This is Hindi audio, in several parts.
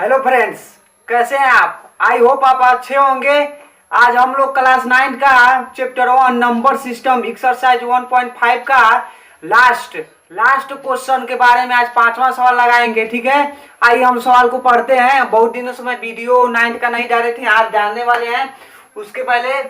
हेलो फ्रेंड्स, कैसे हैं आप? आई होप आप अच्छे होंगे। आज हम लोग क्लास 9 का चैप्टर 1 नंबर सिस्टम एक्सरसाइज 1.5 का लास्ट लास्ट क्वेश्चन के बारे में आज पांचवा सवाल लगाएंगे। ठीक है, आइए हम सवाल को पढ़ते हैं। बहुत दिनों से मैं वीडियो 9 का नहीं डाले थे, आज डालने वाले हैं। उसके पहले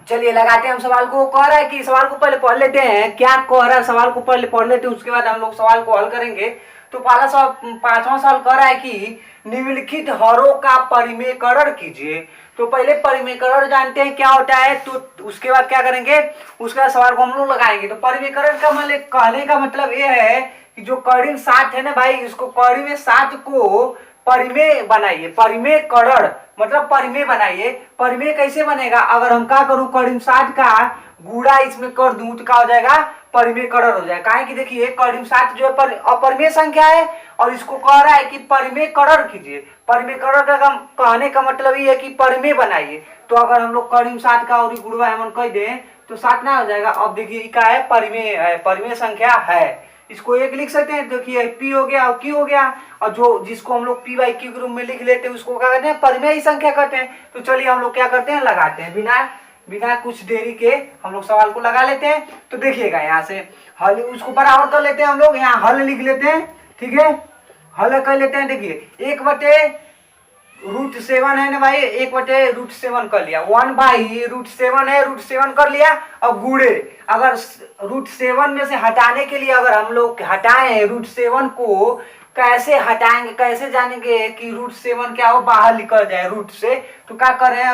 चलिए लगाते हैं हम सवाल को। कह रहा है कि सवाल को पहले पढ़ लेते हैं। क्या कह रहा है सवाल को पहले पढ़ लेते हैं, उसके बाद हम लोग सवाल को हल करेंगे। तो पहला सवाल पांचवा सवाल कह रहा है कि निम्नलिखित हरों का परिमेयकरण कीजिए। तो पहले परिमेयकरण जानते हैं क्या होता है, तो उसके बाद क्या करेंगे, उसके बाद सवाल को हम लोग लगाएंगे। तो परिमेयकरण का मतलब कहने का मतलब ये है कि जो कड़ी में 7 है ना भाई, इसको कड़ी में 7 को परिमेय बनाइए। परिमेयकरण मतलब परिमेय बनाइए। परिमेय कैसे बनेगा? अगर हम क्या करूं, कड़ी में 7 का गुणा इसमें कर दूं तो क्या हो जाएगा, परिमेयकरण हो जाएगा। काहे कि देखिए कड़ी में 7 जो है अपरिमेय संख्या है और इसको कह रहा है कि परिमेयकरण कीजिए। परिमेयकरण का कहने का मतलब ये है कि परिमेय बनाइए। तो अगर हम लोग कड़ी में 7 का और गुणा हम कह दें तो 7 ना हो जाएगा। अब देखिए क्या है, परिमेय है, परिमेय संख्या है। इसको एक लिख सकते हैं, देखिए पी हो गया और क्यू हो गया, और जो जिसको हम लोग पी बाई क्यू के रूप में लिख लेते हैं उसको क्या कहते हैं, परिमेय संख्या कहते हैं। तो चलिए हम लोग क्या करते हैं, लगाते हैं। बिना बिना कुछ देरी के हम लोग सवाल को लगा लेते हैं। तो देखिएगा यहाँ से हल उसको बराबर कर लेते हैं। हम लोग यहाँ हल लिख लेते हैं। ठीक है, हल कर लेते हैं। देखिए 1/√7 है ना भाई, 1/√7 कर लिया। 1/√7 है, √7 कर लिया। और गुणे अगर √7 में से हटाने के लिए अगर हम लोग हटाएं √7 को, कैसे हटाएंगे, कैसे जानेंगे कि √7 क्या हो, बाहर निकल जाए रूट से। तो क्या कर रहे हैं,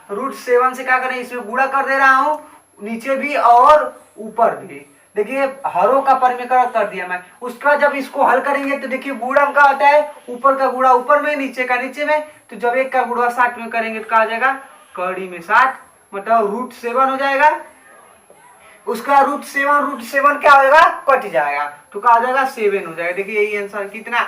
√7 से क्या करें, इसमें गुणा कर दे रहा हूं, नीचे भी और ऊपर भी। देखिए हरों का परिमेयकरण कर दिया मैं। उसके बाद जब इसको हल करेंगे तो देखिए गुणा का होता है, ऊपर का गुणा ऊपर में, नीचे का नीचे में। तो जब एक का गुणा 7 में करेंगे तो क्या हो जाएगा, कड़ी में 7 मतलब √7 हो जाएगा। उसका √7 क्या होगा, कट जाएगा। तो क्या हो जाएगा, 7 हो जाएगा। देखिए यही आंसर। कितना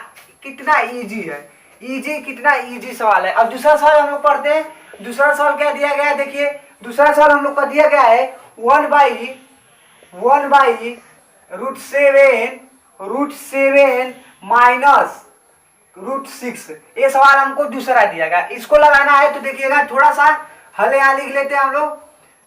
कितना इजी है, इजी, कितना इजी सवाल है। अब दूसरा सवाल हम लोग पढ़ते हैं। दूसरा सवाल क्या दिया गया है, देखिए दूसरा सवाल हम लोग का दिया गया है 1/√7 माइनस √6। ये सवाल हमको दूसरा दिया गया, इसको लगाना है। तो देखिएगा थोड़ा सा हल यहाँ लिख लेते हैं हम लोग।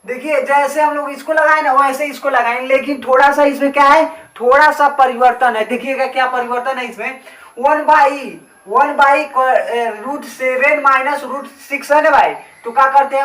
देखिए जैसे हम लोग इसको लगाए ना वैसे इसको लगाएंगे, लेकिन थोड़ा सा इसमें क्या है, थोड़ा सा परिवर्तन है। देखिएगा क्या परिवर्तन है इसमें। 1/√7 माइनस √6 है ना भाई। तो क्या करते हैं,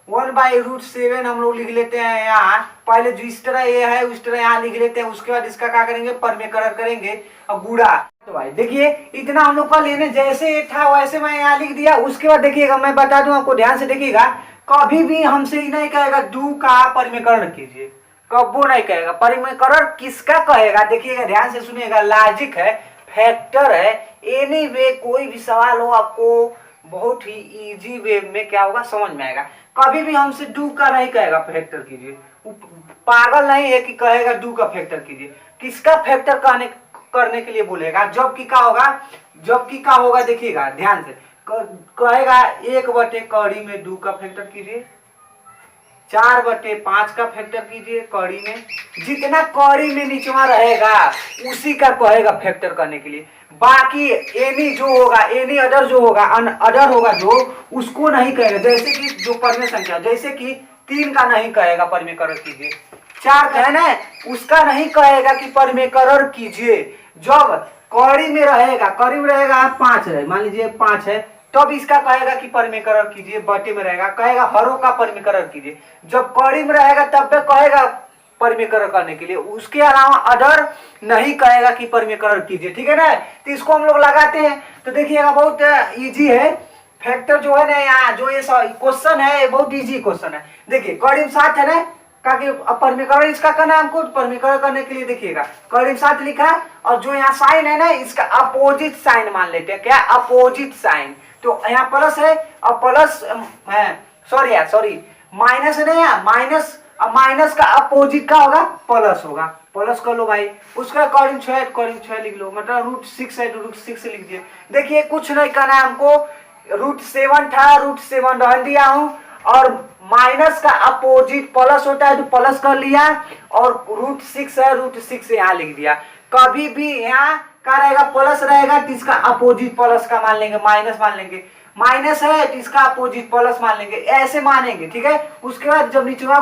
1/√7 हम लोग लिख लेते हैं यहाँ। पहले जो इस तरह ये है उस तरह यहाँ लिख लेते हैं। उसके बाद इसका क्या करेंगे, परिमेयकरण करेंगे और गुणा। तो भाई देखिए इतना हम लोग का लेने, जैसे ये था वैसे मैं यहाँ लिख दिया। उसके बाद देखिएगा मैं बता दूं आपको, ध्यान से देखिएगा। कभी भी हमसे ही नहीं कहेगा 2 का परिमेयकरण कीजिए, कबो नहीं कहेगा। परिमेयकरण किसका कहेगा, देखिएगा ध्यान से सुनिएगा, लॉजिक है, फैक्टर है। एनीवे कोई भी सवाल हो आपको बहुत ही इजी वे में क्या होगा, समझ में आएगा। कभी भी हमसे 2 का नहीं कहेगा फैक्टर कीजिए। पागल नहीं है कि कहेगा 2 का फैक्टर कीजिए। किसका फैक्टर करने के लिए बोलेगा, जबकि क्या होगा, जबकि क्या होगा, देखिएगा ध्यान से। कहेगा 1/कड़ी में 2 का फैक्टर कीजिए, 4/5 का फैक्टर कीजिए कड़ी में। जितना कड़ी में निचवा रहेगा उसी का कहेगा फैक्टर करने के लिए। बाकी एनी जो होगा, एनी अदर जो होगा, अदर होगा जो, उसको नहीं कहेगा। जैसे कि जो परिमेय संख्या, जैसे कि 3 का नहीं कहेगा परिमेयकरण कीजिए, 4 का है ना, उसका नहीं कहेगा कि परिमेयकरण कीजिए। जब कड़ी में रहेगा, कड़ी में रहेगा 5 है, मान लीजिए 5 है, तब इसका कहेगा कि परिमेयकरण कीजिए। बटे में रहेगा कहेगा हरों का परिमेयकरण कीजिए। जब कड़ी में रहेगा तब पे कहेगा परिमेयकरण करने के लिए, उसके अलावा अदर नहीं कहेगा कि परिमेयकरण कीजिए। ठीक है ना। तो इसको हम लोग लगाते हैं। तो देखिएगा बहुत इजी है। फैक्टर जो है ना, यहाँ जो ये क्वेश्चन है बहुत इजी क्वेश्चन है। देखिए कड़ी में 7 है ना, परिमेयकरण इसका करना है हमको। परिमेयकरण करने के लिए देखिएगा कड़ी में 7 लिखा, और जो यहाँ साइन है ना इसका अपोजिट साइन मान लेते हैं। क्या, अपोजिट साइन। तो यहाँ प्लस है और प्लस है, सॉरी माइनस है ना, यहाँ माइनस, अब माइनस का अपोजिट का होगा, प्लस होगा। प्लस कर लो भाई। उसका कड़ी 6 लिख लो, मतलब √6 है, √6 लिख दिए। देखिए कुछ नहीं करना है हमको, √7 था, √7 रह दिया हूं, और माइनस का अपोजिट प्लस होता है तो प्लस कर लिया, और √6 है, √6 यहाँ लिख दिया। कभी भी यहाँ क्या रहेगा, प्लस रहेगा तो इसका अपोजिट प्लस का मान लेंगे, माइनस मान लेंगे, माइनस है तो इसका अपोजिट प्लस मान लेंगे, ऐसे मानेंगे। ठीक है, उसके बाद जब नीचवा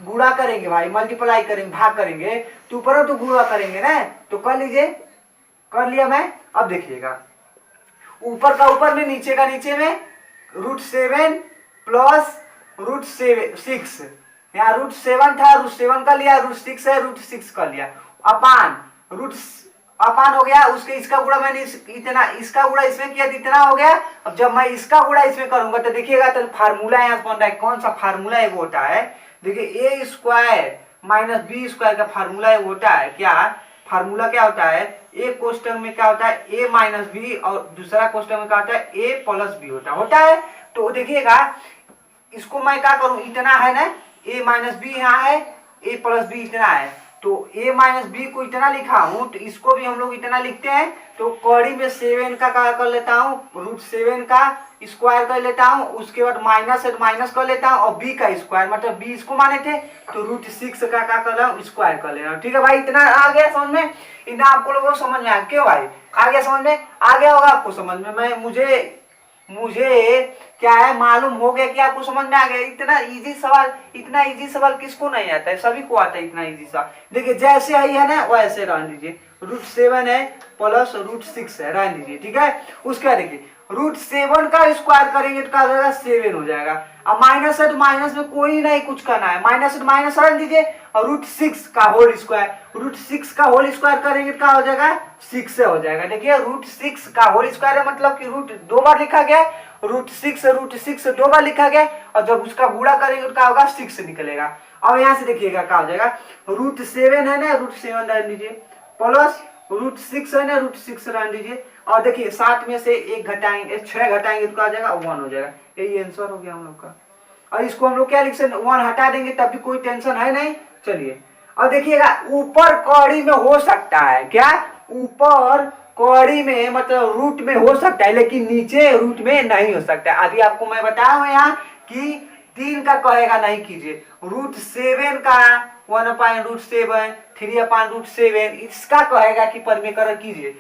गुणा करेंगे भाई, मल्टीप्लाई करेंगे, भाग करेंगे, तो ऊपर तो गुणा करेंगे ना, तो कर लीजिए, कर लिया मैं। अब देखिएगा ऊपर का ऊपर में, नीचे का नीचे में, √7 प्लस √6, यहाँ √7 था, √7 का लिया, √6 है, √6 कर लिया, अपान रूट अपान हो गया, उसके इसका गुणा मैंने इतना, इसका गुणा इसमें किया तो इतना हो गया। अब जब मैं इसका गुणा इसमें करूंगा तो देखिएगा, तो फार्मूला यहाँ बन रहा है, कौन सा फार्मूला है वो होता है, देखिए a² माइनस b² का फार्मूला है वो होता है क्या, फार्मूला क्या होता है, एक कोष्टक में क्या होता है a माइनस बी, और दूसरा कोष्टक में क्या होता है a प्लस बी होता है। तो देखिएगा इसको मैं क्या करूं, इतना है ना, a माइनस बी यहाँ है, a प्लस बी इतना है, तो a माइनस बी को इतना लिखा हूं, तो इसको भी हम लोग इतना लिखते हैं। तो कड़ी में 7 का क्या कर लेता हूँ, √7 का स्क्वायर कर लेता हूँ, उसके बाद माइनस है माइनस कर लेता हूँ, और b का स्क्वायर, मतलब b इसको माने थे, तो √6 का क्या कर रहा हूँ, स्क्वायर कर ले रहा हूँ। ठीक है भाई, इतना आ गया समझ में, इतना आपको लोगों को समझ में आया क्यों भाई, आ गया समझ में, आ गया होगा आपको समझ में। मैं मुझे क्या है मालूम हो गया कि आपको समझ में आ गया। इतना इजी सवाल, इतना इजी सवाल किसको नहीं आता है, सभी को आता है इतना इजी सवाल। देखिए जैसे है ना वैसे रहने दीजिए, √7 है प्लस √6 है, रहने दीजिए। ठीक है, उसके बाद देखिए √7 का स्क्वायर करेंगे तो क्या हो जाएगा, 7 हो जाएगा। अब माइनस है तो माइनस में कोई नहीं कुछ करना है, माइनस है तो माइनस रहने दीजिए, और √6 का होल स्क्वायर, √6 का होल स्क्वायर करेंगे तो क्या हो जाएगा, 6 से हो जाएगा। देखिए √6 का होल स्क्वायर है, मतलब कि रूट दो बार लिखा गया, √6 दो बार लिखा गया, और जब उसका गुणा करेंगे तो क्या होगा, 6 निकलेगा। अब यहाँ से देखिएगा क्या हो जाएगा, √7 है ना, √7 रहने दीजिए, प्लस √6 है ना, √6 रहने दीजिए, और देखिए 7 में से 1 घटाएंगे, 6 घटाएंगे तो क्या हो जाएगा, 1 हो जाएगा। यही आंसर हो गया हम लोग का। और इसको हम लोग क्या लिख सकते, 1 हटा देंगे तब भी कोई टेंशन है नहीं। चलिए और देखिएगा ऊपर कड़ी में हो सकता है क्या, ऊपर कड़ी में मतलब रूट में हो सकता है, लेकिन नीचे रूट में नहीं हो सकता। अभी आपको मैं बताया हूं यहाँ कि 3 का कहेगा नहीं कीजिए, √7 का 1/√7, 3/√7 इसका कहेगा कि परमेकरण कीजिए।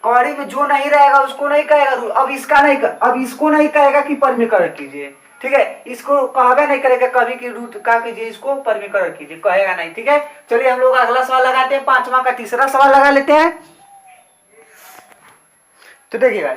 कड़ी में जो नहीं रहेगा उसको नहीं कहेगा, अब इसका नहीं, अब इसको नहीं कहेगा कि परमीकरण कीजिए। ठीक है, इसको कहबे नहीं करेगा कभी कि रूट का कीजिए, इसको परमीकरण कीजिए, कहेगा नहीं। ठीक है, चलिए हम लोग अगला सवाल लगाते हैं, 5वां का तीसरा सवाल लगा लेते हैं। तो देखिए भाई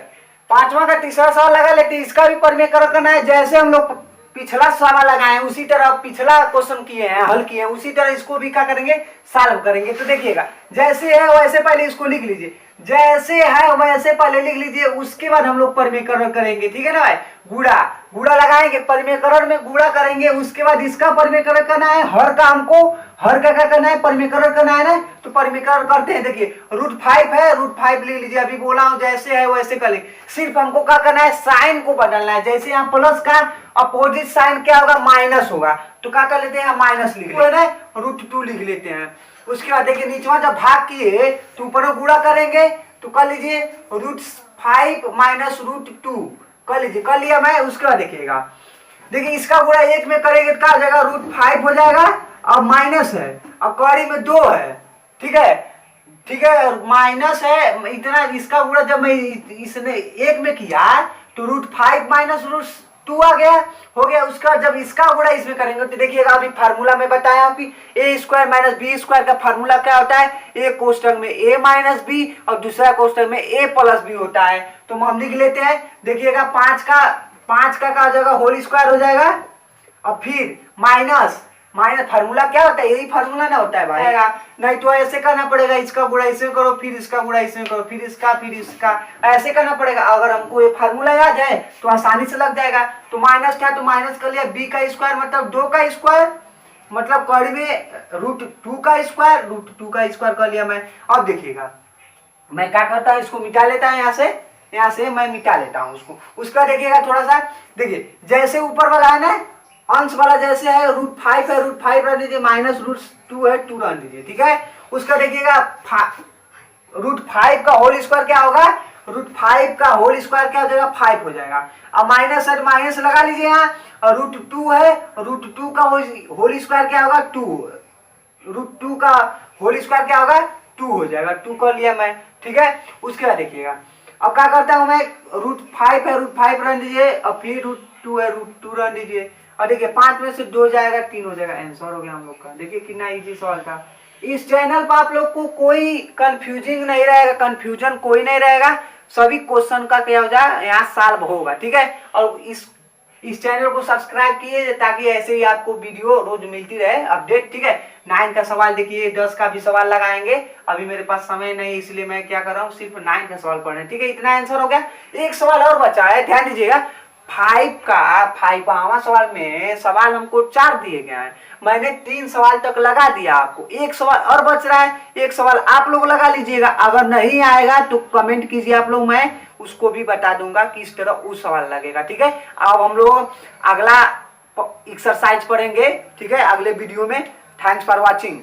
5वां का तीसरा सवाल लगा लेते हैं, इसका भी परमीकरण करना है। जैसे हम लोग पिछला सवाल लगाए उसी तरह पिछला क्वेश्चन किए हैं, हल किए हैं, उसी तरह इसको भी क्या करेंगे, सॉल्व करेंगे। तो देखिएगा जैसे है वैसे पहले इसको लिख लीजिए, जैसे है वैसे पहले लिख लीजिए, उसके बाद हम लोग परमीकरण करेंगे। ठीक है ना भाई, गुड़ा लगाएंगे, परमीकरण में गुड़ा करेंगे, उसके बाद इसका परमीकरण करना है। हर का हमको हर का क्या करना है, परमीकरण करना है ना, तो परमीकरण करते हैं। देखिए √5 है, √5 ले लीजिए, अभी बोला हूं जैसे है वैसे कर लीजिए। सिर्फ हमको क्या करना है, साइन को बदलना है। जैसे यहाँ प्लस का अपोजिट साइन क्या होगा, माइनस होगा, तो क्या कर लेते हैं, माइनस लिख लेते हैं, √2 लिख लेते हैं। उसके बाद देखिए नीचे जब भाग किए तो ऊपर गुणा करेंगे, तो कर लीजिए √5 माइनस √2 कर लीजिए, कर लिया मैं। उसके बाद देखिएगा, देखिए इसका गुणा 1 में करेंगे तो क्या हो जाएगा, √5 हो जाएगा, अब माइनस है, अब कड़ी में 2 है। ठीक है, ठीक है, माइनस है इतना, इसका गुणा जब मैं इसने 1 में किया तो √5 माइनस √2 आ गया, हो गया। उसका जब इसका गुणा इसमें करेंगे तो देखिएगा अभी फार्मूला में बताया कि a² माइनस b² का फार्मूला क्या होता है, एक कोष्टक में a माइनस बी और दूसरा कोष्टक में a प्लस बी होता है। तो हम लिख लेते हैं, देखिएगा 5 का क्या हो जाएगा, होल स्क्वायर हो जाएगा, और फिर माइनस फार्मूला क्या होता है, यही फार्मूला ना होता है भाई, नहीं तो ऐसे करना पड़ेगा, इसका गुणा इसमें करो, फिर इसका गुणा इसमें करो, फिर इसका ऐसे करना पड़ेगा। अगर हमको ये फार्मूला याद है तो आसानी से लग जाएगा। तो माइनस था तो माइनस कर लिया, b का स्क्वायर मतलब 2 का स्क्वायर, मतलब कड़ी में √2 का स्क्वायर, √2 का स्क्वायर कर लिया मैं। अब देखिएगा मैं क्या करता हूँ, इसको मिटा लेता है, यहाँ से मैं मिटा लेता हूँ उसको। उसका देखिएगा थोड़ा सा, देखिए जैसे ऊपर वाला है ना, अंश वाला जैसे है √5 है, √5 रख दीजिए, माइनस √2 है, 2 रख दीजिए। ठीक है, उसका देखिएगा √5 का होल स्क्वायर क्या होगा, √5 का होल स्क्वायर क्या हो जाएगा, 5 हो जाएगा। अब माइनस है माइनस लगा लीजिए यहाँ, और √2 है, √2 का होल स्क्वायर क्या होगा, 2, √2 का होल स्क्वायर क्या होगा, 2 हो जाएगा, 2 कर लिया मैं, ठीक है। उसके बाद देखिएगा अब क्या करता हूँ मैं, √5 है, √5 रन दीजिए, और फिर √2 है, √2 रन दीजिए, और देखिए 5 में से 2 जाएगा, 3 हो जाएगा, आंसर हो गया हम लोग का। देखिए कितना इजी सवाल था। इस चैनल पर आप लोग को कोई कंफ्यूजिंग नहीं रहेगा, कंफ्यूजन कोई नहीं रहेगा, सभी क्वेश्चन का क्या हो जाए यहाँ सॉल्व होगा, ठीक है। और इस चैनल को सब्सक्राइब कीजिए ताकि ऐसे ही आपको वीडियो रोज मिलती रहे अपडेट, ठीक है। 9 का सवाल देखिए, 10 का भी सवाल लगाएंगे, अभी मेरे पास समय नहीं इसलिए मैं क्या कर रहा हूँ, सिर्फ 9 का सवाल पढ़ रहे, ठीक है। इतना आंसर हो गया। एक सवाल और बचा है, ध्यान दीजिएगा। 5वां सवाल में सवाल हमको 4 दिए गए हैं, मैंने 3 सवाल तक लगा दिया आपको, एक सवाल और बच रहा है, एक सवाल आप लोग लगा लीजिएगा। अगर नहीं आएगा तो कमेंट कीजिए आप लोग, मैं उसको भी बता दूंगा किस तरह वो सवाल लगेगा, ठीक है। अब हम लोग अगला एक्सरसाइज पढ़ेंगे, ठीक है, अगले वीडियो में। Thanks for watching.